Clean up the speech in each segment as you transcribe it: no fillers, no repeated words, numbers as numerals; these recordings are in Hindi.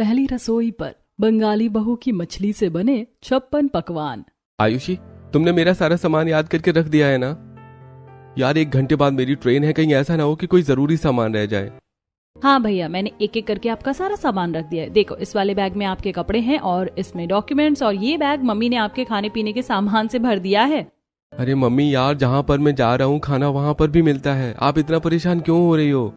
पहली रसोई पर बंगाली बहू की मछली से बने 56 पकवान। आयुषी, तुमने मेरा सारा सामान याद करके रख दिया है ना? यार 1 घंटे बाद मेरी ट्रेन है, कहीं ऐसा ना हो कि कोई जरूरी सामान रह जाए। हाँ भैया, मैंने एक एक करके आपका सारा सामान रख दिया है। देखो, इस वाले बैग में आपके कपड़े हैं और इसमें डॉक्यूमेंट्स, और ये बैग मम्मी ने आपके खाने पीने के सामान से भर दिया है। अरे मम्मी यार, जहाँ पर मैं जा रहा हूँ खाना वहाँ पर भी मिलता है, आप इतना परेशान क्यों हो रही हो?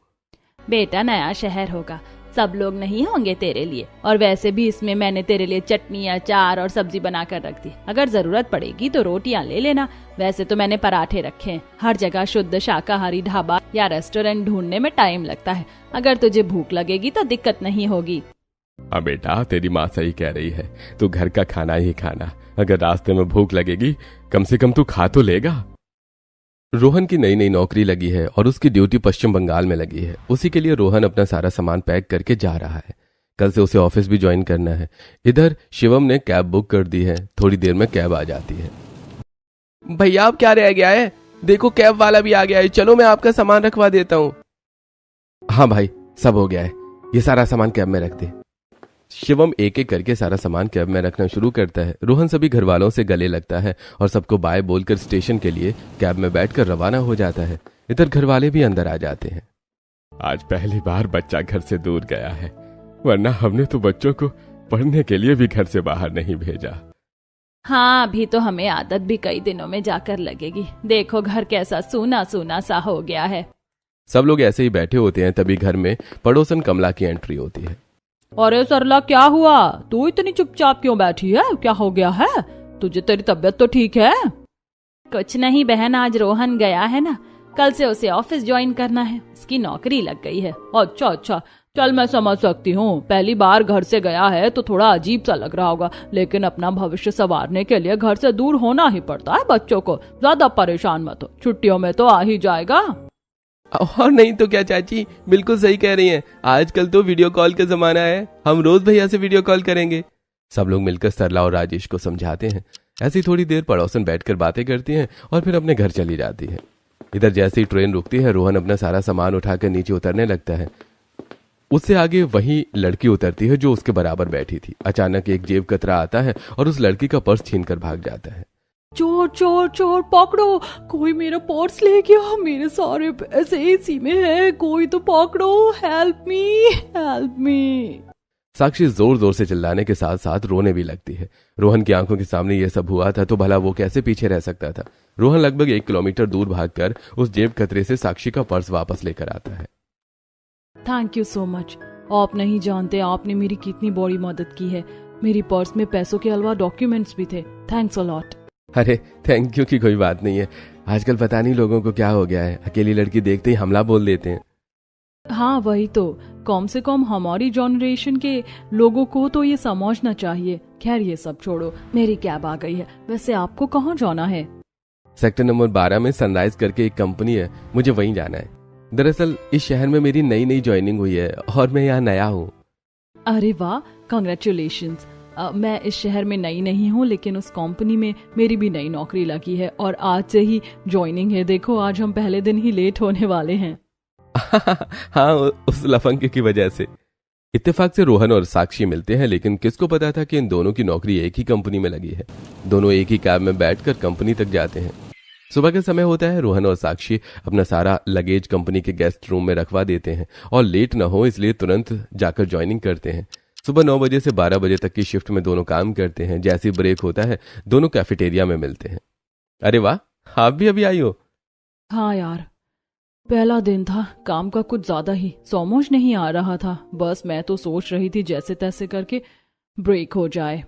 बेटा, नया शहर होगा, सब लोग नहीं होंगे तेरे लिए, और वैसे भी इसमें मैंने तेरे लिए चटनी, अचार और सब्जी बना कर रख दी। अगर जरूरत पड़ेगी तो रोटियां ले लेना। वैसे तो मैंने पराठे रखे हैं। हर जगह शुद्ध शाकाहारी ढाबा या रेस्टोरेंट ढूंढने में टाइम लगता है। अगर तुझे भूख लगेगी तो दिक्कत नहीं होगी। हाँ बेटा, तेरी माँ सही कह रही है, तू घर का खाना ही खाना। अगर रास्ते में भूख लगेगी कम से कम तू खा तो लेगा। रोहन की नई नई नौकरी लगी है और उसकी ड्यूटी पश्चिम बंगाल में लगी है। उसी के लिए रोहन अपना सारा सामान पैक करके जा रहा है। कल से उसे ऑफिस भी ज्वाइन करना है। इधर शिवम ने कैब बुक कर दी है, थोड़ी देर में कैब आ जाती है। भैया अब क्या रह गया है? देखो कैब वाला भी आ गया है, चलो मैं आपका सामान रखवा देता हूँ। हाँ भाई, सब हो गया है, ये सारा सामान कैब में रख दे। शिवम एक एक करके सारा सामान कैब में रखना शुरू करता है। रोहन सभी घर वालों से गले लगता है और सबको बाय बोलकर स्टेशन के लिए कैब में बैठकर रवाना हो जाता है। इधर घर वाले भी अंदर आ जाते हैं। आज पहली बार बच्चा घर से दूर गया है, वरना हमने तो बच्चों को पढ़ने के लिए भी घर से बाहर नहीं भेजा। हाँ, अभी तो हमें आदत भी कई दिनों में जाकर लगेगी। देखो घर कैसा सूना सूना सा हो गया है। सब लोग ऐसे ही बैठे होते हैं, तभी घर में पड़ोसन कमला की एंट्री होती है। अरे सरला, क्या हुआ? तू इतनी चुपचाप क्यों बैठी है? क्या हो गया है तुझे? तेरी तबीयत तो ठीक है? कुछ नहीं बहन, आज रोहन गया है ना, कल से उसे ऑफिस ज्वाइन करना है, उसकी नौकरी लग गई है। अच्छा, चल मैं समझ सकती हूँ, पहली बार घर से गया है तो थोड़ा अजीब सा लग रहा होगा, लेकिन अपना भविष्य संवारने के लिए घर से दूर होना ही पड़ता है। बच्चों को ज्यादा परेशान मत हो, छुट्टियों में तो आ ही जाएगा। और नहीं तो क्या चाची, बिल्कुल सही कह रही हैं। आजकल तो वीडियो कॉल का जमाना है, हम रोज भैया से वीडियो कॉल करेंगे। सब लोग मिलकर सरला और राजेश को समझाते हैं। ऐसी थोड़ी देर पड़ोसन बैठकर बातें करती हैं और फिर अपने घर चली जाती है। इधर जैसे ही ट्रेन रुकती है, रोहन अपना सारा सामान उठाकर नीचे उतरने लगता है। उससे आगे वही लड़की उतरती है जो उसके बराबर बैठी थी। अचानक एक जेब कतरा आता है और उस लड़की का पर्स छीनकर भाग जाता है। चोर चोर चोर, पकड़ो, कोई मेरा पर्स ले गया, मेरे सारे पैसे इसी में है, कोई तो पकड़ो, हेल्प मी। साक्षी जोर जोर से चिल्लाने के साथ साथ रोने भी लगती है। रोहन की आंखों के सामने यह सब हुआ था तो भला वो कैसे पीछे रह सकता था। रोहन लगभग 1 किलोमीटर दूर भागकर उस जेब कतरे से साक्षी का पर्स वापस लेकर आता है। Thank you so much. आप नहीं जानते आपने मेरी कितनी बड़ी मदद की है। मेरी पर्स में पैसों के अलावा डॉक्यूमेंट्स भी थे। Thanks a lot. अरे थैंक यू की कोई बात नहीं है। आजकल पता नहीं लोगों को क्या हो गया है, अकेली लड़की देखते ही हमला बोल देते हैं। हाँ वही तो, कम से कम हमारी जनरेशन के लोगों को तो ये समझना चाहिए। खैर ये सब छोड़ो, मेरी कैब आ गई है। वैसे आपको कहाँ जाना है? सेक्टर नंबर 12 में सनराइज करके एक कंपनी है, मुझे वहीं जाना है। दरअसल इस शहर में मेरी नई ज्वाइनिंग हुई है और मैं यहाँ नया हूँ। अरे वाह, कांग्रेचुलेशंस। मैं इस शहर में नई नहीं हूँ, लेकिन उस कंपनी में मेरी भी नई नौकरी लगी है और आज से ही ज्वाइनिंग है। देखो आज हम पहले दिन ही लेट होने वाले हैं। हाँ, उस लफंगे की वजह से। इत्तेफाक से रोहन और साक्षी मिलते हैं, लेकिन किसको पता था कि इन दोनों की नौकरी एक ही कंपनी में लगी है। दोनों एक ही कैब में बैठकर कंपनी तक जाते हैं। सुबह का समय होता है। रोहन और साक्षी अपना सारा लगेज कंपनी के गेस्ट रूम में रखवा देते हैं और लेट न हो इसलिए तुरंत जाकर ज्वाइनिंग करते हैं। सुबह 9 बजे से 12 बजे तक की शिफ्ट में दोनों काम करते हैं। जैसे ही ब्रेक होता है दोनों कैफेटेरिया में मिलते हैं। अरे वाह, आप भी अभी आई हो? हाँ यार, पहला दिन था, काम का कुछ ज्यादा ही समझ नहीं आ रहा था। बस मैं तो सोच रही थी जैसे तैसे करके ब्रेक हो जाए।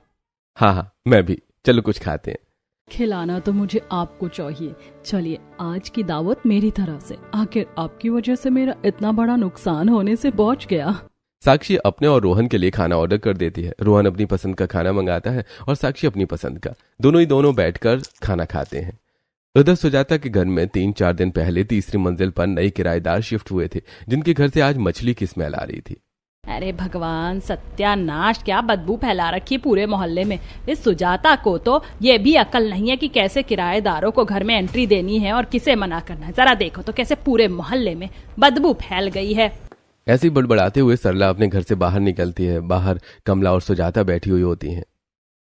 हाँ, मैं भी। चलो कुछ खाते हैं। खिलाना तो मुझे आपको चाहिए। चलिए, आज की दावत मेरी तरफ से। आखिर आपकी वजह से मेरा इतना बड़ा नुकसान होने से बच गया। साक्षी अपने और रोहन के लिए खाना ऑर्डर कर देती है। रोहन अपनी पसंद का खाना मंगाता है और साक्षी अपनी पसंद का। दोनों बैठकर खाना खाते हैं। उधर सुजाता के घर में 3-4 दिन पहले तीसरी मंजिल पर नए किराएदार शिफ्ट हुए थे, जिनके घर से आज मछली की स्मेल आ रही थी। अरे भगवान, सत्यानाश, क्या बदबू फैला रखी है पूरे मोहल्ले में। इस सुजाता को तो ये भी अकल नहीं है कि कैसे किराएदारों को घर में एंट्री देनी है और किसे मना करना है। जरा देखो तो कैसे पूरे मोहल्ले में बदबू फैल गई है। ऐसे ही बड़बड़ाते हुए सरला अपने घर से बाहर निकलती है। बाहर कमला और सुजाता बैठी हुई होती हैं।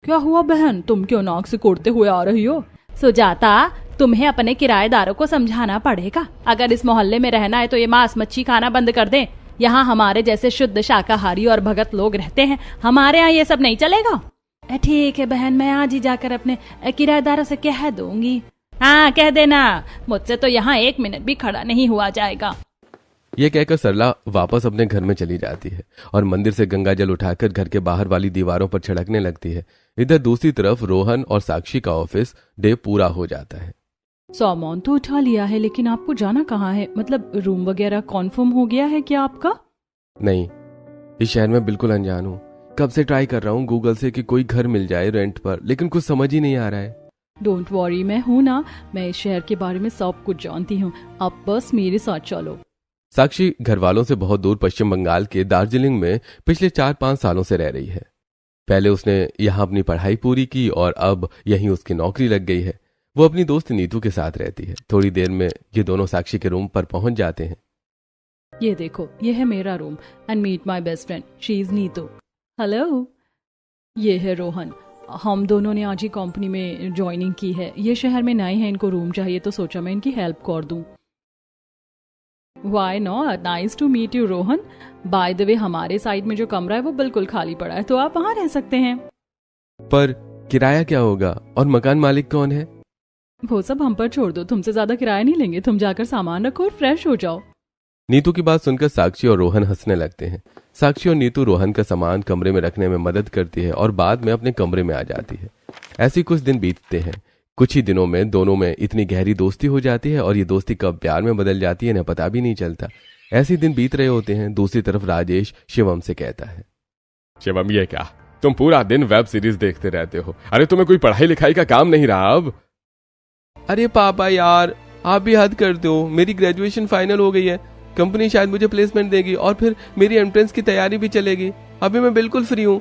क्या हुआ बहन, तुम क्यों नाक से कोड़ते हुए आ रही हो? सुजाता, तुम्हें अपने किराएदारों को समझाना पड़ेगा। अगर इस मोहल्ले में रहना है तो ये मांस मच्छी खाना बंद कर दें। यहाँ हमारे जैसे शुद्ध शाकाहारी और भगत लोग रहते हैं, हमारे यहाँ ये सब नहीं चलेगा। ठीक है बहन, मैं आज ही जाकर अपने किराएदारों से कह दूंगी। हाँ कह देना, मुझसे तो यहाँ 1 मिनट भी खड़ा नहीं हुआ जाएगा। ये कहकर सरला वापस अपने घर में चली जाती है और मंदिर से गंगा जल उठाकर घर के बाहर वाली दीवारों पर छिड़कने लगती है। इधर दूसरी तरफ रोहन और साक्षी का ऑफिस डे पूरा हो जाता है। सामान तो उठा लिया है, लेकिन आपको जाना कहाँ है? मतलब रूम वगैरह कॉन्फर्म हो गया है क्या आपका? नहीं, इस शहर में बिल्कुल अनजान हूँ। कब से ट्राई कर रहा हूँ गूगल से कि कोई घर मिल जाए रेंट पर, लेकिन कुछ समझ ही नहीं आ रहा है। डोंट वॉरी, मैं हूँ ना, मैं इस शहर के बारे में सब कुछ जानती हूँ। आप बस मेरे साथ चलो। साक्षी घर वालों से बहुत दूर पश्चिम बंगाल के दार्जिलिंग में पिछले 4-5 सालों से रह रही है। पहले उसने यहाँ अपनी पढ़ाई पूरी की और अब यहीं उसकी नौकरी लग गई है। वो अपनी दोस्त नीतू के साथ रहती है। थोड़ी देर में ये दोनों साक्षी के रूम पर पहुंच जाते हैं। ये देखो, ये है मेरा room and meet my best friend, she is Neetu. Hello, ये है रोहन। हम दोनों ने आज ही कंपनी में ज्वाइनिंग की है। ये शहर में नए हैं, इनको रूम चाहिए तो सोचा मैं इनकी हेल्प कर दूं। Why not? Nice to meet you, Rohan. By the way, हमारे साइड में जो कमरा है वो बिल्कुल खाली पड़ा है, तो आप वहां रह सकते हैं। पर किराया क्या होगा और मकान मालिक कौन है? वो सब हम पर छोड़ दो, तुमसे ज्यादा किराया नहीं लेंगे। तुम जाकर सामान रखो और फ्रेश हो जाओ। नीतू की बात सुनकर साक्षी और रोहन हंसने लगते हैं। साक्षी और नीतू रोहन का सामान कमरे में रखने में मदद करती है और बाद में अपने कमरे में आ जाती है। ऐसे कुछ दिन बीतते हैं। कुछ ही दिनों में दोनों में इतनी गहरी दोस्ती हो जाती है और ये दोस्ती कब प्यार में बदल जाती है ना पता भी नहीं चलता। ऐसे दिन बीत रहे होते हैं। दूसरी तरफ राजेश शिवम से कहता है, शिवम ये क्या, तुम पूरा दिन वेब सीरीज देखते रहते हो। अरे तुम्हें कोई पढ़ाई लिखाई का काम नहीं रहा अब? अरे पापा यार, आप भी हद करते हो। मेरी ग्रेजुएशन फाइनल हो गई है। कंपनी शायद मुझे प्लेसमेंट देगी और फिर मेरी एंट्रेंस की तैयारी भी चलेगी। अभी मैं बिल्कुल फ्री हूँ।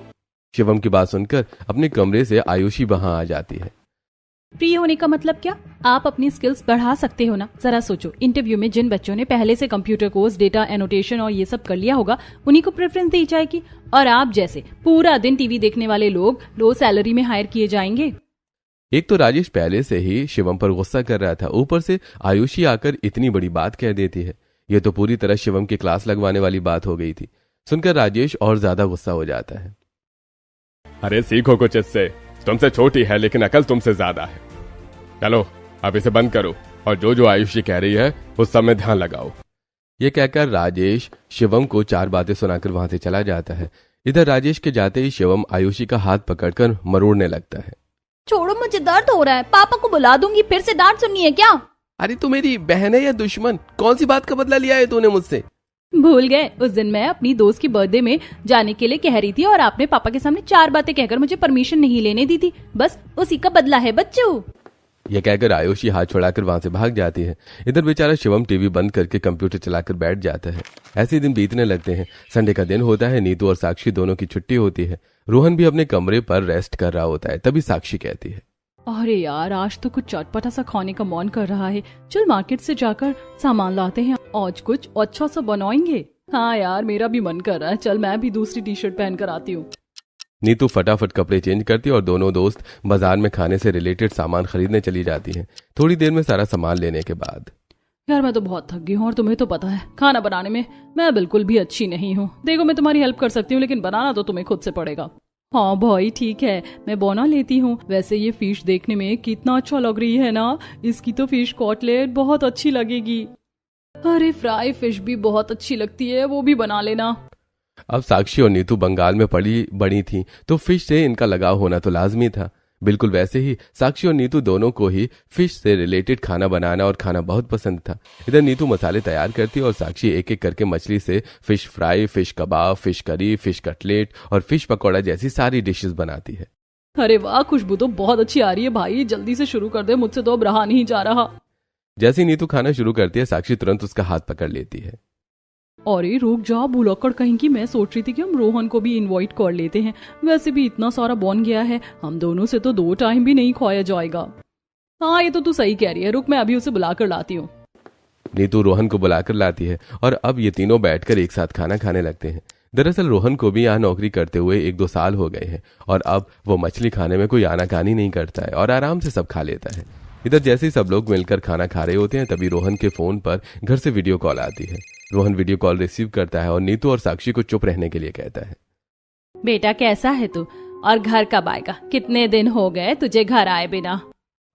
शिवम की बात सुनकर अपने कमरे से आयुषी वहां आ जाती है। फ्री होने का मतलब क्या? आप अपनी स्किल्स बढ़ा सकते हो ना। जरा सोचो, इंटरव्यू में जिन बच्चों ने पहले से कंप्यूटर कोर्स, डेटा एनोटेशन और ये सब कर लिया होगा, उन्हीं को प्रेफरेंस दी जाएगी। और आप जैसे पूरा दिन टीवी देखने वाले लोग लो सैलरी में हायर किए जाएंगे। एक तो राजेश पहले से ही शिवम पर गुस्सा कर रहा था, ऊपर से आयुषी आकर इतनी बड़ी बात कह देती है। यह तो पूरी तरह शिवम की क्लास लगवाने वाली बात हो गई थी। सुनकर राजेश और ज्यादा गुस्सा हो जाता है। अरे सीखो कुछ इससे, तुमसे छोटी है लेकिन अकल तुमसे ज्यादा है। चलो अब इसे बंद करो और जो जो आयुषी कह रही है उस सब में ध्यान लगाओ। ये कहकर राजेश शिवम को 4 बातें सुनाकर वहां से चला जाता है। इधर राजेश के जाते ही शिवम आयुषी का हाथ पकड़कर मरोड़ने लगता है। छोड़ो, मुझे दर्द हो रहा है। पापा को बुला दूंगी, फिर से डांट सुननी है क्या? अरे तू मेरी बहन है या दुश्मन? कौन सी बात का बदला लिया है तूने मुझसे? भूल गए, उस दिन मैं अपनी दोस्त की बर्थडे में जाने के लिए कह रही थी और आपने पापा के सामने 4 बातें कहकर मुझे परमिशन नहीं लेने दी थी। बस उसी का बदला है बच्चों। यह कहकर आयुषी हाथ छुड़ाकर वहां से भाग जाती है। इधर बेचारा शिवम टीवी बंद करके कंप्यूटर चलाकर बैठ जाता है। ऐसे दिन बीतने लगते हैं। संडे का दिन होता है। नीतू और साक्षी दोनों की छुट्टी होती है। रोहन भी अपने कमरे पर रेस्ट कर रहा होता है। तभी साक्षी कहती है, अरे यार, आज तो कुछ चटपटा सा खाने का मन कर रहा है। चल मार्केट से जाकर सामान लाते हैं, आज कुछ अच्छा सा बनाएंगे। हाँ यार, मेरा भी मन कर रहा है। चल मैं भी दूसरी टी शर्ट पहन कर आती हूँ। नीतू फटाफट कपड़े चेंज करती है और दोनों दोस्त बाजार में खाने से रिलेटेड सामान खरीदने चली जाती हैं। थोड़ी देर में सारा सामान लेने के बाद, यार मैं तो बहुत थक गई हूँ और तुम्हें तो पता है खाना बनाने में मैं बिल्कुल भी अच्छी नहीं हूँ। देखो मैं तुम्हारी हेल्प कर सकती हूँ, लेकिन बनाना तो तुम्हें खुद से पड़ेगा। हाँ भाई ठीक है, मैं बना लेती हूँ। वैसे ये फिश देखने में कितना अच्छा लग रही है ना। इसकी तो फिश कॉटलेट बहुत अच्छी लगेगी। अरे फ्राई फिश भी बहुत अच्छी लगती है, वो भी बना लेना। अब साक्षी और नीतू बंगाल में पली बड़ी थी तो फिश से इनका लगाव होना तो लाजमी था। बिल्कुल वैसे ही साक्षी और नीतू दोनों को ही फिश से रिलेटेड खाना बनाना और खाना बहुत पसंद था। इधर नीतू मसाले तैयार करती और साक्षी एक एक करके मछली से फिश फ्राई, फिश कबाब, फिश करी, फिश कटलेट और फिश पकौड़ा जैसी सारी डिशेस बनाती है। अरे वाह, खुशबू तो बहुत अच्छी आ रही है भाई। जल्दी से शुरू कर दे, मुझसे तो अब रहा नहीं जा रहा। जैसे नीतू खाना शुरू करती है, साक्षी तुरंत उसका हाथ पकड़ लेती है। अरे रुक जा, भुलक्कड़ कहीं की। मैं सोच रही थी कि हम रोहन को भी इनवाइट कर लेते हैं। वैसे भी इतना सारा बन गया है, हम दोनों से तो 2 टाइम भी नहीं खुआया जाएगा। हाँ ये तो तू सही कह रही है, रुक मैं अभी उसे बुला कर लाती हूँ। नीतू रोहन को बुलाकर लाती है और अब ये तीनों बैठकर एक साथ खाना खाने लगते हैं। दरअसल रोहन को भी यहाँ नौकरी करते हुए 1-2 साल हो गए हैं और अब वो मछली खाने में कोई आनाकानी नहीं करता है और आराम से सब खा लेता है। इधर जैसे ही सब लोग मिलकर खाना खा रहे होते हैं तभी रोहन के फोन पर घर से वीडियो कॉल आती है। रोहन वीडियो कॉल रिसीव करता है और नीतू और साक्षी को चुप रहने के लिए कहता है। बेटा कैसा है तू और घर कब आएगा? कितने दिन हो गए तुझे घर आए बिना।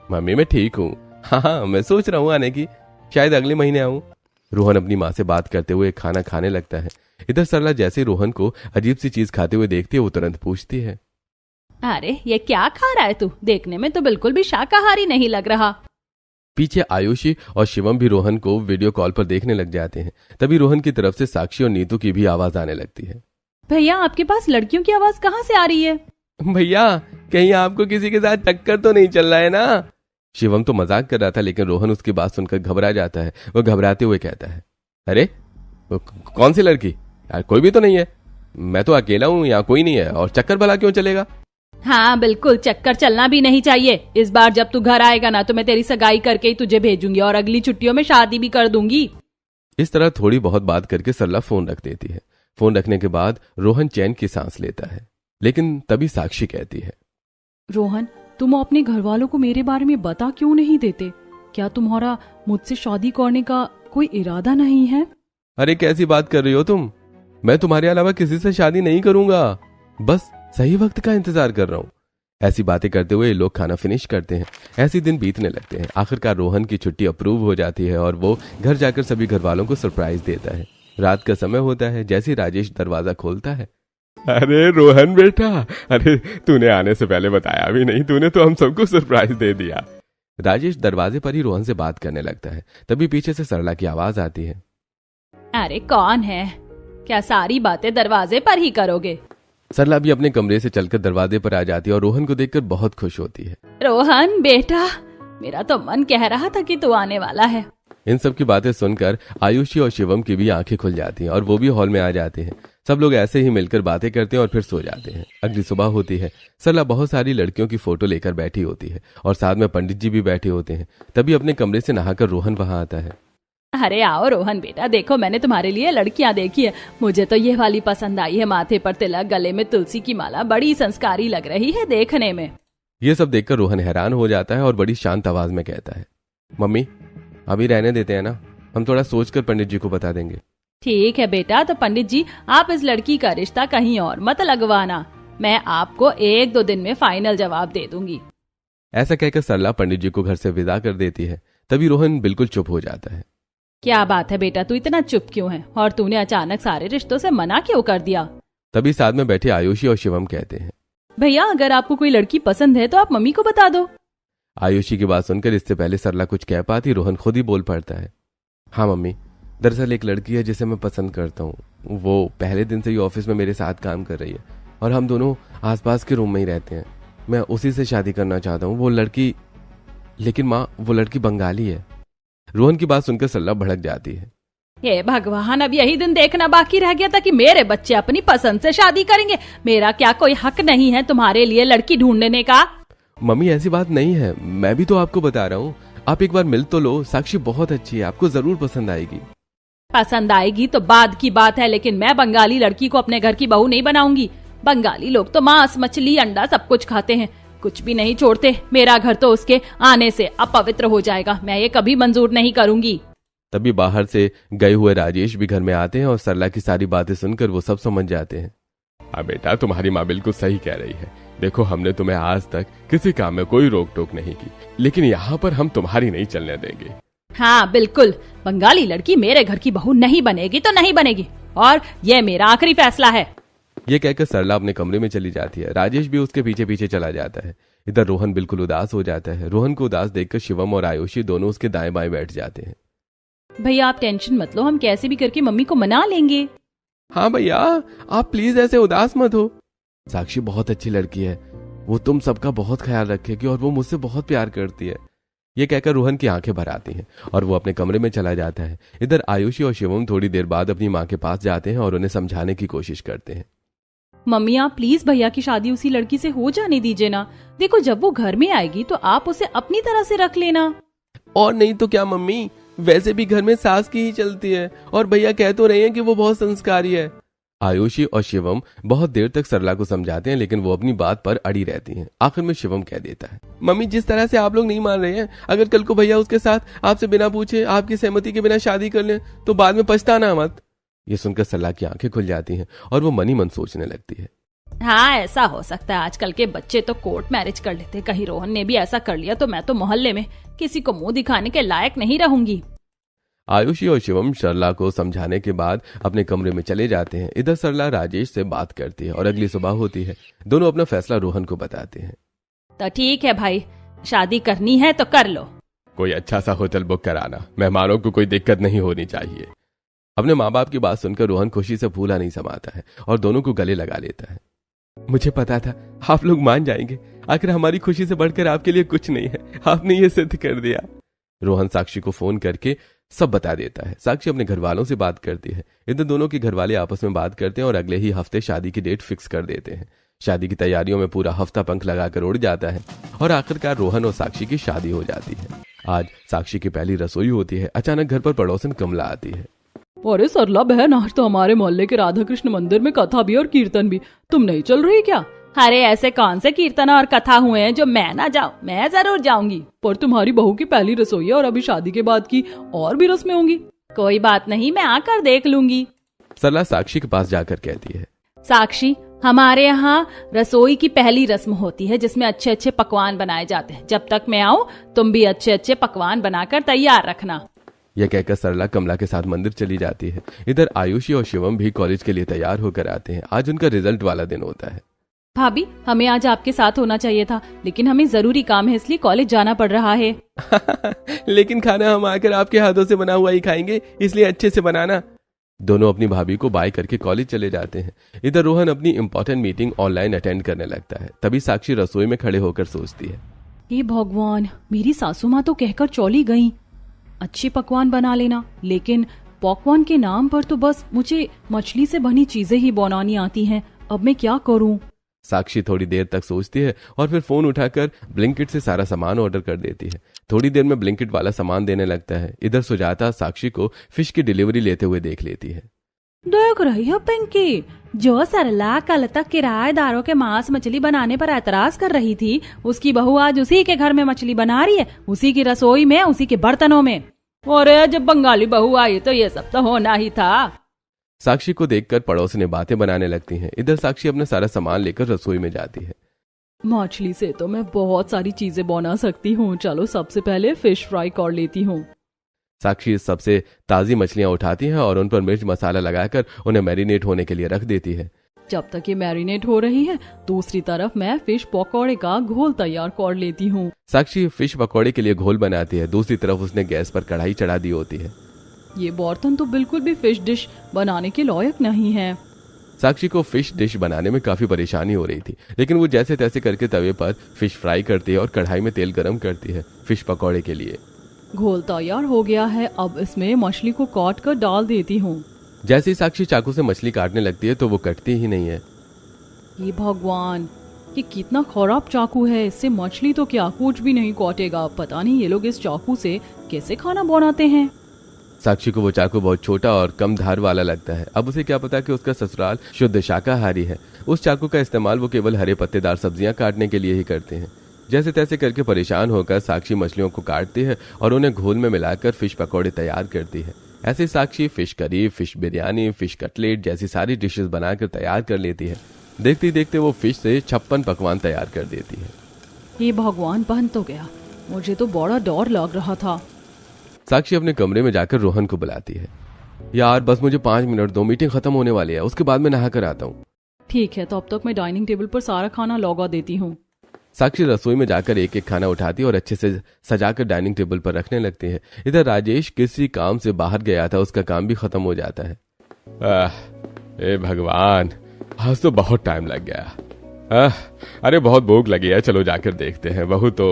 मम्मी मैं ठीक हूँ। हाँ मैं सोच रहा हूँ आने की, शायद अगले महीने आऊँ। रोहन अपनी माँ से बात करते हुए खाना खाने लगता है। इधर सरला जैसे रोहन को अजीब सी चीज खाते हुए देखती है वो तुरंत पूछती है, अरे ये क्या खा रहा है तू? देखने में तो बिल्कुल भी शाकाहारी नहीं लग रहा। पीछे आयुषी और शिवम भी रोहन को वीडियो कॉल पर देखने लग जाते हैं। तभी रोहन की तरफ से साक्षी और नीतू की भी आवाज आने लगती है। भैया आपके पास लड़कियों की आवाज कहाँ से आ रही है? भैया कहीं आपको किसी के साथ टक्कर तो नहीं चल रहा है ना? शिवम तो मजाक कर रहा था लेकिन रोहन उसकी बात सुनकर घबरा जाता है। वो घबराते हुए कहता है, अरे कौन सी लड़की? यार कोई भी तो नहीं है, मैं तो अकेला हूँ, यहाँ कोई नहीं है और चक्कर भला क्यों चलेगा? हाँ बिल्कुल, चक्कर चलना भी नहीं चाहिए। इस बार जब तू घर आएगा ना तो मैं तेरी सगाई करके ही तुझे भेजूंगी और अगली छुट्टियों में शादी भी कर दूंगी। इस तरह थोड़ी बहुत बात करके सरला फोन रख देती है। फोन रखने के बाद रोहन चैन की सांस लेता है लेकिन तभी साक्षी कहती है, रोहन तुम अपने घर वालों को मेरे बारे में बता क्यों नहीं देते? क्या तुम्हारा मुझसे शादी करने का कोई इरादा नहीं है? अरे कैसी बात कर रही हो तुम? मैं तुम्हारे अलावा किसी से शादी नहीं करूंगा, बस सही वक्त का इंतजार कर रहा हूँ। ऐसी बातें करते हुए लोग खाना फिनिश करते हैं। ऐसे दिन बीतने लगते हैं। आखिरकार रोहन की छुट्टी अप्रूव हो जाती है और वो घर जाकर सभी घर वालों को सरप्राइज देता है। रात का समय होता है। जैसे राजेश दरवाजा खोलता है, अरे रोहन बेटा, अरे तूने आने से पहले बताया भी नहीं, तूने तो हम सबको सरप्राइज दे दिया। राजेश दरवाजे पर ही रोहन से बात करने लगता है। तभी पीछे से सरला की आवाज आती है, अरे कौन है? क्या सारी बातें दरवाजे पर ही करोगे? सरला भी अपने कमरे से चलकर दरवाजे पर आ जाती है और रोहन को देखकर बहुत खुश होती है। रोहन बेटा, मेरा तो मन कह रहा था कि तू आने वाला है। इन सब की बातें सुनकर आयुषी और शिवम की भी आंखें खुल जाती हैं और वो भी हॉल में आ जाते हैं। सब लोग ऐसे ही मिलकर बातें करते हैं और फिर सो जाते हैं। अगली सुबह होती है। सरला बहुत सारी लड़कियों की फोटो लेकर बैठी होती है और साथ में पंडित जी भी बैठे होते हैं। तभी अपने कमरे से नहाकर रोहन वहां आता है। अरे आओ रोहन बेटा, देखो मैंने तुम्हारे लिए लड़कियां देखी है। मुझे तो ये वाली पसंद आई है, माथे पर तिलक, गले में तुलसी की माला, बड़ी संस्कारी लग रही है देखने में। ये सब देखकर रोहन हैरान हो जाता है और बड़ी शांत आवाज में कहता है, मम्मी अभी रहने देते हैं ना, हम थोड़ा सोचकर पंडित जी को बता देंगे। ठीक है बेटा, तो पंडित जी आप इस लड़की का रिश्ता कहीं और मत लगवाना, मैं आपको 1-2 दिन में फाइनल जवाब दे दूंगी। ऐसा कहकर सरला पंडित जी को घर से विदा कर देती है। तभी रोहन बिल्कुल चुप हो जाता है। क्या बात है बेटा, तू इतना चुप क्यों है और तूने अचानक सारे रिश्तों से मना क्यों कर दिया? तभी साथ में बैठे आयुषी और शिवम कहते हैं, भैया अगर आपको कोई लड़की पसंद है तो आप मम्मी को बता दो। आयुषी की बात सुनकर इससे पहले सरला कुछ कह पाती रोहन खुद ही बोल पड़ता है, हाँ मम्मी, दरअसल एक लड़की है जिसे मैं पसंद करता हूँ। वो पहले दिन से ही ऑफिस में मेरे साथ काम कर रही है और हम दोनों आसपास के रूम में ही रहते हैं। मैं उसी से शादी करना चाहता हूँ। वो लड़की, लेकिन माँ वो लड़की बंगाली है। रोहन की बात सुनकर सरला भड़क जाती है। हे भगवान, अब यही दिन देखना बाकी रह गया था कि मेरे बच्चे अपनी पसंद से शादी करेंगे। मेरा क्या कोई हक नहीं है तुम्हारे लिए लड़की ढूंढने का? मम्मी ऐसी बात नहीं है, मैं भी तो आपको बता रहा हूँ। आप एक बार मिल तो लो, साक्षी बहुत अच्छी है, आपको जरूर पसंद आएगी। पसंद आएगी तो बाद की बात है, लेकिन मैं बंगाली लड़की को अपने घर की बहू नहीं बनाऊंगी। बंगाली लोग तो मांस, मछली, अंडा सब कुछ खाते हैं, कुछ भी नहीं छोड़ते। मेरा घर तो उसके आने से अपवित्र हो जाएगा, मैं ये कभी मंजूर नहीं करूंगी। तभी बाहर से गए हुए राजेश भी घर में आते हैं और सरला की सारी बातें सुनकर वो सब समझ जाते हैं। हाँ बेटा, तुम्हारी माँ बिल्कुल सही कह रही है। देखो हमने तुम्हें आज तक किसी काम में कोई रोक टोक नहीं की, लेकिन यहाँ पर हम तुम्हारी नहीं चलने देंगे। हाँ बिल्कुल, बंगाली लड़की मेरे घर की बहू नहीं बनेगी तो नहीं बनेगी, और ये मेरा आखिरी फैसला है। ये कहकर सरला अपने कमरे में चली जाती है। राजेश भी उसके पीछे पीछे चला जाता है। इधर रोहन बिल्कुल उदास हो जाता है। रोहन को उदास देखकर शिवम और आयुषी दोनों उसके दाएं बाएं बैठ जाते हैं। भैया आप टेंशन मत लो, हम कैसे भी करके मम्मी को मना लेंगे। हाँ भैया, आप प्लीज ऐसे उदास मत हो। साक्षी बहुत अच्छी लड़की है, वो तुम सबका बहुत ख्याल रखेगी और वो मुझसे बहुत प्यार करती है। ये कहकर रोहन की आंखें भर आती हैं और वो अपने कमरे में चला जाता है। इधर आयुषी और शिवम थोड़ी देर बाद अपनी माँ के पास जाते हैं और उन्हें समझाने की कोशिश करते हैं। मम्मी आप प्लीज भैया की शादी उसी लड़की से हो जाने दीजिए ना। देखो जब वो घर में आएगी तो आप उसे अपनी तरह से रख लेना। और नहीं तो क्या मम्मी, वैसे भी घर में सास की ही चलती है और भैया कह तो रहे हैं कि वो बहुत संस्कारी है। आयुषी और शिवम बहुत देर तक सरला को समझाते हैं, लेकिन वो अपनी बात पर अड़ी रहती हैं। आखिर में शिवम कह देता है, मम्मी जिस तरह से आप लोग नहीं मान रहे हैं, अगर कल को भैया उसके साथ आपसे बिना पूछे आपकी सहमति के बिना शादी कर ले तो बाद में पछताना मत। ये सुनकर सरला की आंखें खुल जाती हैं और वो मन ही मन सोचने लगती है। हाँ, ऐसा हो सकता है। आजकल के बच्चे तो कोर्ट मैरिज कर लेते। कहीं रोहन ने भी ऐसा कर लिया तो मैं तो मोहल्ले में किसी को मुंह दिखाने के लायक नहीं रहूंगी। आयुषी और शिवम सरला को समझाने के बाद अपने कमरे में चले जाते हैं। इधर सरला राजेश से बात करती है और अगली सुबह होती है। दोनों अपना फैसला रोहन को बताते हैं। तो ठीक है भाई, शादी करनी है तो कर लो। कोई अच्छा सा होटल बुक कराना, मेहमानों को कोई दिक्कत नहीं होनी चाहिए। अपने माँ बाप की बात सुनकर रोहन खुशी से फूला नहीं समाता है और दोनों को गले लगा लेता है। मुझे पता था आप लोग मान जाएंगे, आखिर हमारी खुशी से बढ़कर आपके लिए कुछ नहीं है, आपने ये सिद्ध कर दिया। रोहन साक्षी को फोन करके सब बता देता है। साक्षी अपने घर वालों से बात करती है। इधर दोनों के घर वाले आपस में बात करते हैं और अगले ही हफ्ते शादी की डेट फिक्स कर देते हैं। शादी की तैयारियों में पूरा हफ्ता पंख लगाकर उड़ जाता है और आखिरकार रोहन और साक्षी की शादी हो जाती है। आज साक्षी की पहली रसोई होती है। अचानक घर पर पड़ोसन कमला आती है। अरे सरला बहन, आज तो हमारे मोहल्ले के राधा कृष्ण मंदिर में कथा भी और कीर्तन भी, तुम नहीं चल रही क्या? अरे ऐसे कौन से कीर्तन और कथा हुए हैं जो मैं ना जाऊं? मैं जरूर जाऊंगी। पर तुम्हारी बहू की पहली रसोई है और अभी शादी के बाद की और भी रस्में होंगी। कोई बात नहीं, मैं आकर देख लूंगी। सरला साक्षी के पास जाकर कहती है, साक्षी, हमारे यहाँ रसोई की पहली रस्म होती है जिसमें अच्छे अच्छे पकवान बनाए जाते हैं। जब तक मैं आऊँ तुम भी अच्छे अच्छे पकवान बनाकर तैयार रखना। यह कहकर सरला कमला के साथ मंदिर चली जाती है। इधर आयुषी और शिवम भी कॉलेज के लिए तैयार होकर आते हैं। आज उनका रिजल्ट वाला दिन होता है। भाभी, हमें आज आपके साथ होना चाहिए था, लेकिन हमें जरूरी काम है इसलिए कॉलेज जाना पड़ रहा है। लेकिन खाना हम आकर आपके हाथों से बना हुआ ही खाएंगे, इसलिए अच्छे से बनाना। दोनों अपनी भाभी को बाय करके कॉलेज चले जाते हैं। इधर रोहन अपनी इंपॉर्टेंट मीटिंग ऑनलाइन अटेंड करने लगता है। तभी साक्षी रसोई में खड़े होकर सोचती है, हे भगवान, मेरी सासू माँ तो कहकर चौली गई, अच्छे पकवान बना लेना, लेकिन पकवान के नाम पर तो बस मुझे मछली से बनी चीजें ही बनानी आती हैं। अब मैं क्या करूं? साक्षी थोड़ी देर तक सोचती है और फिर फोन उठाकर ब्लिंकिट से सारा सामान ऑर्डर कर देती है। थोड़ी देर में ब्लिंकिट वाला सामान देने लगता है। इधर सुजाता साक्षी को फिश की डिलीवरी लेते हुए देख लेती है। देख रही हो पिंकी, जो सरला कल तक किराएदारों के मांस मछली बनाने पर एतराज कर रही थी, उसकी बहू आज उसी के घर में मछली बना रही है, उसी की रसोई में, उसी के बर्तनों में। और जब बंगाली बहू आई तो ये सब तो होना ही था। साक्षी को देखकर पड़ोसने बातें बनाने लगती हैं। इधर साक्षी अपना सारा सामान लेकर रसोई में जाती है। मछली से तो मैं बहुत सारी चीजें बना सकती हूँ। चलो सबसे पहले फिश फ्राई कर लेती हूँ। साक्षी सबसे ताजी मछलियां उठाती है और उन पर मिर्च मसाला लगाकर उन्हें मैरिनेट होने के लिए रख देती है। जब तक ये मैरिनेट हो रही है, दूसरी तरफ मैं फिश पकौड़े का घोल तैयार कर लेती हूँ। साक्षी फिश पकौड़े के लिए घोल बनाती है। दूसरी तरफ उसने गैस पर कढ़ाई चढ़ा दी होती है। ये बर्तन तो बिल्कुल भी फिश डिश बनाने के लायक नहीं है। साक्षी को फिश डिश बनाने में काफी परेशानी हो रही थी, लेकिन वो जैसे तैसे करके तवे पर फिश फ्राई करती है और कढ़ाई में तेल गरम करती है फिश पकौड़े के लिए। घोल तैयार हो गया है, अब इसमें मछली को काट कर डाल देती हूँ। जैसे ही साक्षी चाकू से मछली काटने लगती है तो वो कटती ही नहीं है। ये भगवान, ये कितना खराब चाकू है, इससे मछली तो क्या कुछ भी नहीं काटेगा। पता नहीं ये लोग इस चाकू से कैसे खाना बनाते हैं। साक्षी को वो चाकू बहुत छोटा और कम धार वाला लगता है। अब उसे क्या पता कि उसका ससुराल शुद्ध शाकाहारी है। उस चाकू का इस्तेमाल वो केवल हरे पत्तेदार सब्जियां काटने के लिए ही करते हैं। जैसे तैसे करके परेशान होकर साक्षी मछलियों को काटती है और उन्हें घोल में मिलाकर फिश पकौड़े तैयार करती है। ऐसे Sakshi fish curry, fish biryani, fish cutlet जैसी सारी डिशेस बनाकर तैयार कर लेती है। देखते देखते वो फिश से 56 पकवान तैयार कर देती है। ये भगवान, बन तो गया, मुझे तो बड़ा डर लग रहा था। साक्षी अपने कमरे में जाकर रोहन को बुलाती है। यार बस मुझे 5 मिनट दो, मीटिंग खत्म होने वाली है, उसके बाद मैं नहा कर आता हूँ। ठीक है, तो अब तक मैं डाइनिंग टेबल पर सारा खाना लगा देती हूँ। साक्षी रसोई में जाकर एक एक खाना उठाती है और अच्छे से सजाकर डाइनिंग टेबल पर रखने लगती है। इधर राजेश किसी काम से बाहर गया था, उसका काम भी खत्म हो जाता है। ए भगवान, आज तो बहुत टाइम लग गया। अरे बहुत भूख लगी है, चलो जाकर देखते हैं। बहू तो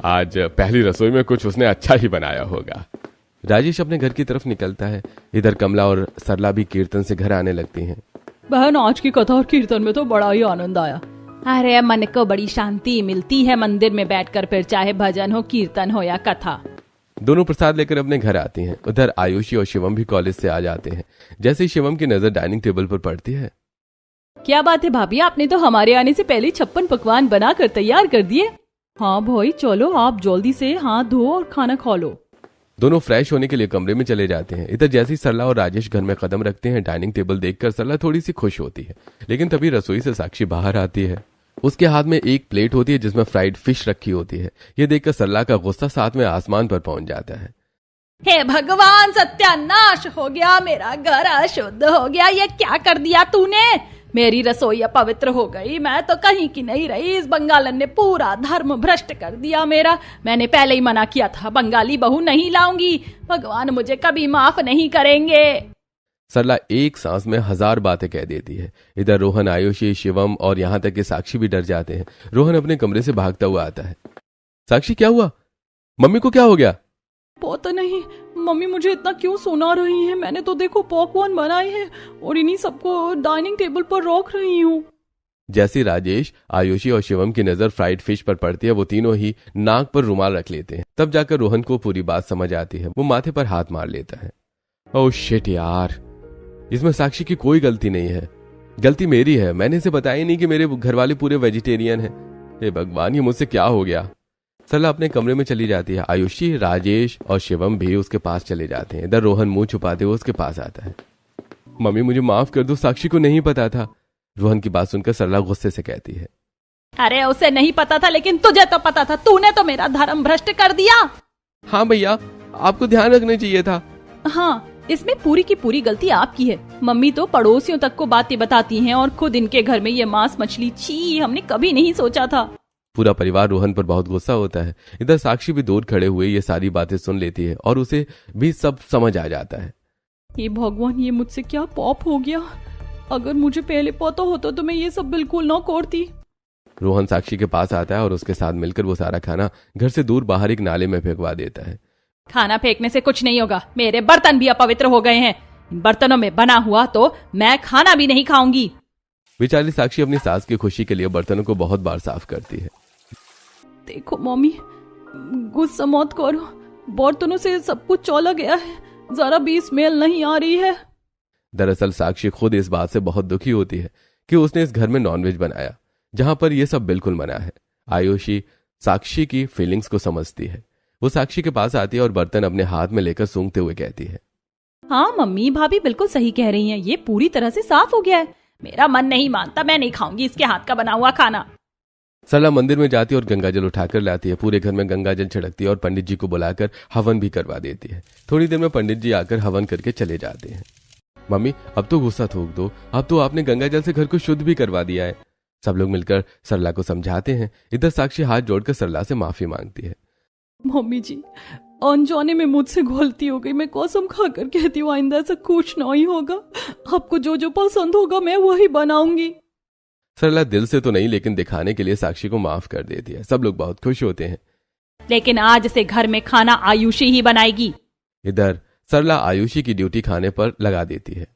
आज पहली रसोई में कुछ उसने अच्छा ही बनाया होगा। राजेश अपने घर की तरफ निकलता है। इधर कमला और सरला भी कीर्तन से घर आने लगती हैं। बहन, आज की कथा और कीर्तन में तो बड़ा ही आनंद आया। अरे मन को बड़ी शांति मिलती है मंदिर में बैठकर, फिर चाहे भजन हो, कीर्तन हो या कथा। दोनों प्रसाद लेकर अपने घर आती हैं। उधर आयुषी और शिवम भी कॉलेज से आ जाते हैं। जैसे ही शिवम की नजर डाइनिंग टेबल पर पड़ती है, क्या बात है भाभी, आपने तो हमारे आने से पहले 56 पकवान बनाकर तैयार कर दिए। हाँ भाई चलो, आप जल्दी से हाथ धो और खाना खा लो। दोनों फ्रेश होने के लिए कमरे में चले जाते हैं। इधर जैसे ही सरला और राजेश घर में कदम रखते हैं, डाइनिंग टेबल देखकर सरला थोड़ी सी खुश होती है, लेकिन तभी रसोई से साक्षी बाहर आती है। उसके हाथ में एक प्लेट होती है जिसमें फ्राइड फिश रखी होती है। ये देखकर सरला का गुस्सा साथ में आसमान पर पहुंच जाता है। हे भगवान, सत्यानाश हो गया, मेरा घर अशुद्ध हो गया। ये क्या कर दिया तूने? मेरी रसोई अपवित्र हो गई। मैं तो कहीं की नहीं रही, इस बंगालन ने पूरा धर्म भ्रष्ट कर दिया मेरा। मैंने पहले ही मना किया था, बंगाली बहू नहीं लाऊंगी। भगवान मुझे कभी माफ नहीं करेंगे। सरला एक सांस में 1000 बातें कह देती है। इधर रोहन, आयुषी, शिवम और यहाँ तक कि साक्षी भी डर जाते हैं। रोहन अपने कमरे से भागता हुआ आता है। साक्षी क्या हुआ? मम्मी को क्या हो गया? पता नहीं, मम्मी मुझे इतना क्यों सुना रही है। मैंने तो देखो पकवान बनाए हैं और इन्हीं सबको डाइनिंग टेबल पर रख रही हूँ। जैसे राजेश, आयुषी और शिवम की नजर फ्राइड फिश पर पड़ती है, वो तीनों ही नाक पर रुमाल रख लेते हैं। तब जाकर रोहन को पूरी बात समझ आती है। वो माथे पर हाथ मार लेता है। ओह शिट यार, इसमें साक्षी की कोई गलती नहीं है, गलती मेरी है। मैंने इसे बताया नहीं कि मेरे घर वाले पूरे वेजिटेरियन हैं। हे भगवान, ये मुझसे क्या हो गया। सरला अपने कमरे में चली जाती है। आयुषी, राजेश और शिवम भी उसके पास चले जाते हैं। इधर रोहन मुंह छुपाते हुए उसके पास आता है। मम्मी मुझे माफ कर दो, साक्षी को नहीं पता था। रोहन की बात सुनकर सरला गुस्से से कहती है, अरे उसे नहीं पता था, लेकिन तुझे तो पता था। तूने तो मेरा धर्म भ्रष्ट कर दिया। हाँ भैया, आपको ध्यान रखना चाहिए था। हाँ, इसमें पूरी की पूरी गलती आपकी है। मम्मी तो पड़ोसियों तक को बातें बताती हैं और खुद इनके घर में ये मांस मछली, छी, हमने कभी नहीं सोचा था। पूरा परिवार रोहन पर बहुत गुस्सा होता है। इधर साक्षी भी दूर खड़े हुए ये सारी बातें सुन लेती है और उसे भी सब समझ आ जाता है। ये भगवान, ये मुझसे क्या पाप हो गया। अगर मुझे पहले पता होता तो मैं ये सब बिल्कुल ना करती। रोहन साक्षी के पास आता है और उसके साथ मिलकर वो सारा खाना घर से दूर बाहर एक नाले में फेंकवा देता है। खाना फेंकने से कुछ नहीं होगा, मेरे बर्तन भी अपवित्र हो गए हैं। इन बर्तनों में बना हुआ तो मैं खाना भी नहीं खाऊंगी। बेचारी साक्षी अपनी सास की खुशी के लिए बर्तनों को बहुत बार साफ करती है। देखो मम्मी, गुस्सा मत करो, बर्तनों से सब कुछ चला गया है, जरा भी स्मेल नहीं आ रही है। दरअसल साक्षी खुद इस बात से बहुत दुखी होती है कि उसने इस घर में नॉनवेज बनाया, जहां पर यह सब बिल्कुल मना है। आयुषी साक्षी की फीलिंग्स को समझती है। वो साक्षी के पास आती है और बर्तन अपने हाथ में लेकर सूंघते हुए कहती है, हाँ मम्मी, भाभी बिल्कुल सही कह रही हैं, ये पूरी तरह से साफ हो गया है। मेरा मन नहीं मानता, मैं नहीं खाऊंगी इसके हाथ का बना हुआ खाना। सरला मंदिर में जाती है और गंगाजल उठाकर लाती है। पूरे घर में गंगाजल छिड़कती है और पंडित जी को बुलाकर हवन भी करवा देती है। थोड़ी देर में पंडित जी आकर हवन करके चले जाते हैं। मम्मी अब तो गुस्सा थूक दो, अब तो आपने गंगाजल से घर को शुद्ध भी करवा दिया है। सब लोग मिलकर सरला को समझाते हैं। इधर साक्षी हाथ जोड़कर सरला से माफी मांगती है। मम्मी जी, अनजाने में मुझसे गलती हो गई, मैं कसम खाकर कहती हूँ आइंदा ऐसा कुछ नहीं होगा। आपको जो जो पसंद होगा मैं वही बनाऊंगी। सरला दिल से तो नहीं, लेकिन दिखाने के लिए साक्षी को माफ कर देती है। सब लोग बहुत खुश होते हैं। लेकिन आज से घर में खाना आयुषी ही बनाएगी। इधर सरला आयुषी की ड्यूटी खाने पर लगा देती है।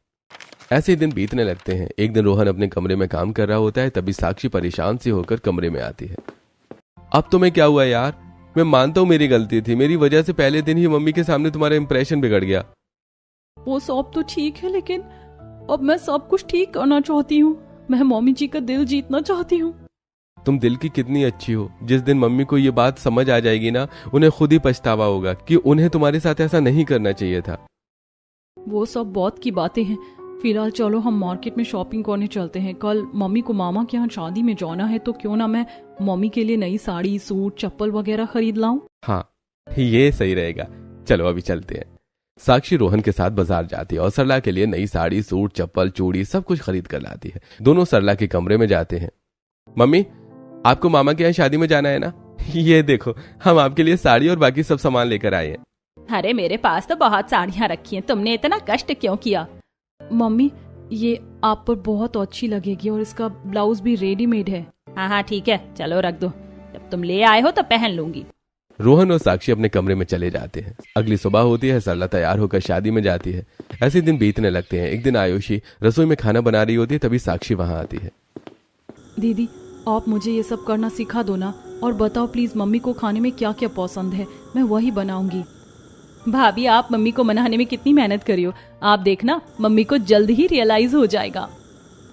ऐसे ही दिन बीतने लगते हैं। एक दिन रोहन अपने कमरे में काम कर रहा होता है, तभी साक्षी परेशान सी होकर कमरे में आती है। अब तुम्हें क्या हुआ यार? मैं मानता हूँ मेरी गलती थी, मेरी वजह से पहले दिन ही मम्मी के सामने तुम्हारा इंप्रेशन बिगड़ गया। वो सब तो ठीक है, लेकिन अब मैं सब कुछ ठीक करना चाहती हूँ। मैं मम्मी जी का दिल जीतना चाहती हूँ। तुम दिल की कितनी अच्छी हो। जिस दिन मम्मी को ये बात समझ आ जाएगी ना, उन्हें खुद ही पछतावा होगा कि उन्हें तुम्हारे साथ ऐसा नहीं करना चाहिए था। वो सब बहुत की बातें हैं। फिलहाल चलो हम मार्केट में शॉपिंग करने चलते हैं। कल मम्मी को मामा के यहाँ शादी में जाना है, तो क्यों ना मैं मम्मी के लिए नई साड़ी, सूट, चप्पल वगैरह खरीद लाऊं। हाँ, ये सही रहेगा। चलो अभी चलते हैं। साक्षी रोहन के साथ बाजार जाती है और सरला के लिए नई साड़ी, सूट, चप्पल, चूड़ी सब कुछ खरीद कर लाती है। दोनों सरला के कमरे में जाते हैं। मम्मी, आपको मामा के यहाँ शादी में जाना है ना? ये देखो, हम आपके लिए साड़ी और बाकी सब सामान लेकर आए हैं। अरे मेरे पास तो बहुत साड़ियाँ रखी हैं, तुमने इतना कष्ट क्यों किया? मम्मी, ये आप पर बहुत अच्छी लगेगी और इसका ब्लाउज भी रेडीमेड है। हाँ हाँ ठीक है, चलो रख दो, जब तुम ले आए हो तो पहन लूंगी। रोहन और साक्षी अपने कमरे में चले जाते हैं। अगली सुबह होती है। सरला तैयार होकर शादी में जाती है। ऐसे दिन बीतने लगते हैं। एक दिन आयुषी रसोई में खाना बना रही होती है, तभी साक्षी वहां आती है। दीदी, आप मुझे ये सब करना सिखा दो ना, और बताओ प्लीज मम्मी को खाने में क्या क्या पसंद है, मैं वही बनाऊंगी। भाभी आप मम्मी को मनाने में कितनी मेहनत करी हो, आप देखना मम्मी को जल्द ही रियलाइज हो जाएगा।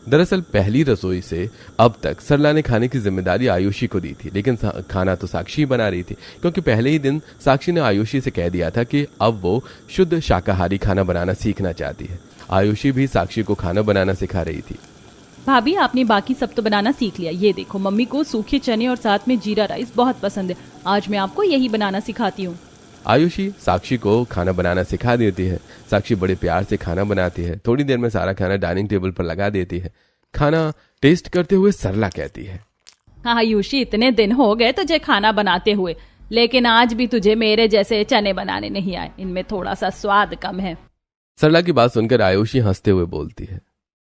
दरअसल पहली रसोई से अब तक सरला ने खाने की जिम्मेदारी आयुषी को दी थी, लेकिन खाना तो साक्षी ही बना रही थी, क्योंकि पहले ही दिन साक्षी ने आयुषी से कह दिया था कि अब वो शुद्ध शाकाहारी खाना बनाना सीखना चाहती है। आयुषी भी साक्षी को खाना बनाना सिखा रही थी। भाभी आपने बाकी सब तो बनाना सीख लिया, ये देखो मम्मी को सूखे चने और साथ में जीरा राइस बहुत पसंद है, आज मैं आपको यही बनाना सिखाती हूँ। आयुषी साक्षी को खाना बनाना सिखा देती है। साक्षी बड़े प्यार से खाना बनाती है। थोड़ी देर में सारा खाना डाइनिंग टेबल पर लगा देती है। खाना टेस्ट करते हुए सरला कहती है, आयुषी इतने दिन हो गए तुझे खाना बनाते हुए, लेकिन आज भी तुझे मेरे जैसे चने बनाने नहीं आए, इनमें थोड़ा सा स्वाद कम है। सरला की बात सुनकर आयुषी हंसते हुए बोलती है,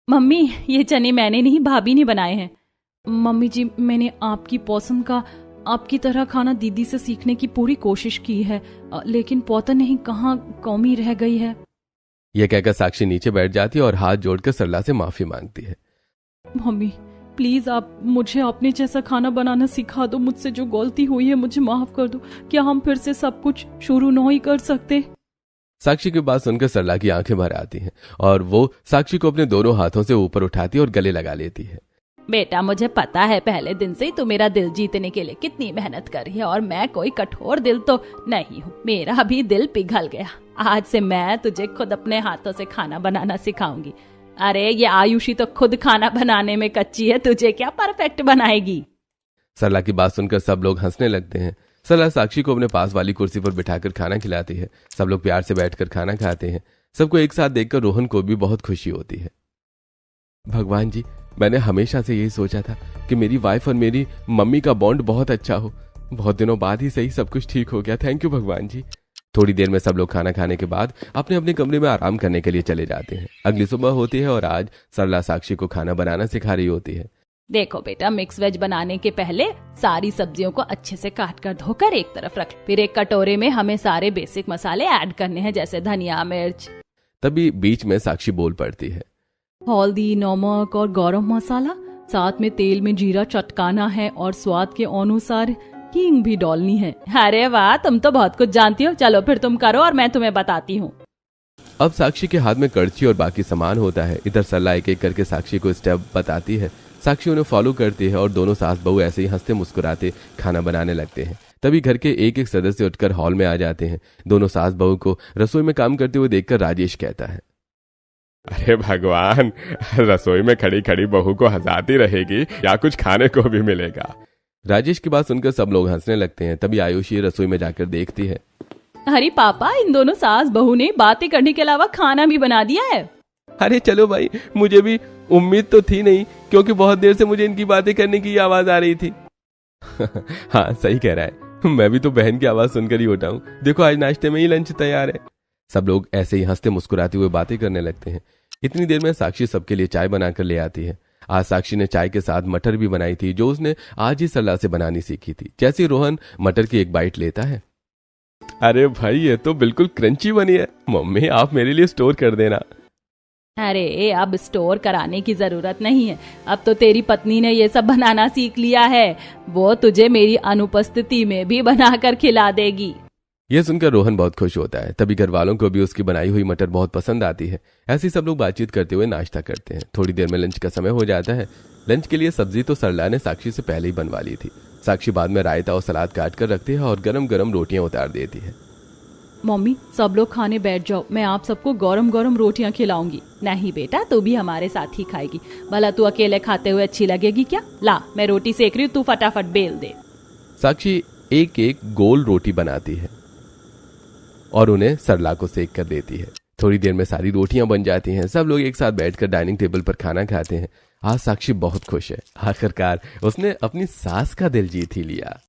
मम्मी ये चने मैंने नहीं भाभी ने बनाए हैं। मम्मी जी मैंने आपकी पसंद का आपकी तरह खाना दीदी से सीखने की पूरी कोशिश की है, लेकिन पता नहीं कहाँ कमी रह गई है। यह कहकर साक्षी नीचे बैठ जाती है और हाथ जोड़कर सरला से माफी मांगती है। मम्मी प्लीज आप मुझे अपने जैसा खाना बनाना सिखा दो, मुझसे जो गलती हुई है मुझे माफ कर दो, क्या हम फिर से सब कुछ शुरू नहीं कर सकते? साक्षी की बात सुनकर सरला की आंखें भर आती हैं और वो साक्षी को अपने दोनों हाथों से ऊपर उठाती और गले लगा लेती है। बेटा मुझे पता है पहले दिन से ही तू मेरा दिल जीतने के लिए कितनी मेहनत कर रही है, और मैं कोई कठोर दिल तो नहीं हूँ, मेरा भी दिल पिघल गया। आज से मैं तुझे खुद अपने हाथों से खाना बनाना सिखाऊंगी। अरे ये आयुषी तो खुद खाना बनाने में कच्ची है, तुझे क्या परफेक्ट बनाएगी। सरला की बात सुनकर सब लोग हंसने लगते हैं। सरला साक्षी को अपने पास वाली कुर्सी पर बिठाकर खाना खिलाती है। सब लोग प्यार से बैठकर खाना खाते हैं। सबको एक साथ देखकर रोहन को भी बहुत खुशी होती है। भगवान जी, मैंने हमेशा से यही सोचा था कि मेरी वाइफ और मेरी मम्मी का बॉन्ड बहुत अच्छा हो। बहुत दिनों बाद ही सही सब कुछ ठीक हो गया। थैंक यू भगवान जी। थोड़ी देर में सब लोग खाना खाने के बाद अपने अपने कमरे में आराम करने के लिए चले जाते हैं। अगली सुबह होती है और आज सरला साक्षी को खाना बनाना सिखा रही होती है। देखो बेटा, मिक्स वेज बनाने के पहले सारी सब्जियों को अच्छे से काट कर धोकर एक तरफ रख, फिर एक कटोरे में हमें सारे बेसिक मसाले ऐड करने हैं, जैसे धनिया मिर्च। तभी बीच में साक्षी बोल पड़ती है, हल्दी, नमक और गरम मसाला, साथ में तेल में जीरा चटकाना है और स्वाद के अनुसार हींग भी डालनी है। अरे वाह, तुम तो बहुत कुछ जानती हो। चलो फिर तुम करो और मैं तुम्हें बताती हूँ। अब साक्षी के हाथ में कड़छी और बाकी सामान होता है। इधर सरला एक एक करके साक्षी को स्टेप बताती है। साक्षी उन्हें फॉलो करती है और दोनों सास बहू ऐसे ही हंसते मुस्कुराते खाना बनाने लगते हैं। तभी घर के एक एक सदस्य उठकर हॉल में आ जाते हैं। दोनों सास बहू को रसोई में काम करते हुए देखकर राजेश कहता है, अरे भगवान, रसोई में खड़ी खड़ी बहू को हंसाती रहेगी या कुछ खाने को भी मिलेगा। राजेश की बात सुनकर सब लोग हंसने लगते हैं। तभी आयुषी रसोई में जाकर देखती है, अरे पापा, इन दोनों सास बहू ने बातें करने के अलावा खाना भी बना दिया है। अरे चलो भाई, मुझे भी उम्मीद तो थी नहीं, क्योंकि बहुत देर से मुझे इनकी बातें करने की आवाज आ रही थी। हाँ सही कह रहा है, मैं भी तो बहन की आवाज सुनकर ही उठा हूँ। देखो आज नाश्ते में ही लंच तैयार है। सब लोग ऐसे ही हंसते मुस्कुराते हुए बातें करने लगते हैं। इतनी देर में साक्षी सबके लिए चाय बनाकर ले आती है। आज साक्षी ने चाय के साथ मटर भी बनाई थी, जो उसने आज ही सरला से बनानी सीखी थी। जैसे रोहन मटर की एक बाइट लेता है, अरे भाई ये तो बिल्कुल क्रंची बनी है, मम्मी आप मेरे लिए स्टोर कर देना। अरे अब स्टोर कराने की जरूरत नहीं है, अब तो तेरी पत्नी ने ये सब बनाना सीख लिया है, वो तुझे मेरी अनुपस्थिति में भी बनाकर खिला देगी। यह सुनकर रोहन बहुत खुश होता है। तभी घर वालों को भी उसकी बनाई हुई मटर बहुत पसंद आती है। ऐसे ही सब लोग बातचीत करते हुए नाश्ता करते हैं। थोड़ी देर में लंच का समय हो जाता है। लंच के लिए सब्जी तो सरला ने साक्षी से पहले ही बनवा ली थी। साक्षी बाद में रायता और सलाद काट कर रखती है और गरम गरम रोटियां उतार देती है। मम्मी सब लोग खाने बैठ जाओ, मैं आप सबको गरम गरम रोटियां खिलाऊंगी। नहीं बेटा, तू भी हमारे साथ ही खाएगी, भला तू अकेले खाते हुए अच्छी लगेगी क्या? ला मैं रोटी सेक रही हूँ, तू फटाफट बेल दे। साक्षी एक एक गोल रोटी बनाती है और उन्हें सरला को सेक कर देती है। थोड़ी देर में सारी रोटियां बन जाती हैं। सब लोग एक साथ बैठकर डाइनिंग टेबल पर खाना खाते हैं। आज साक्षी बहुत खुश है। आखिरकार उसने अपनी सास का दिल जीत ही लिया।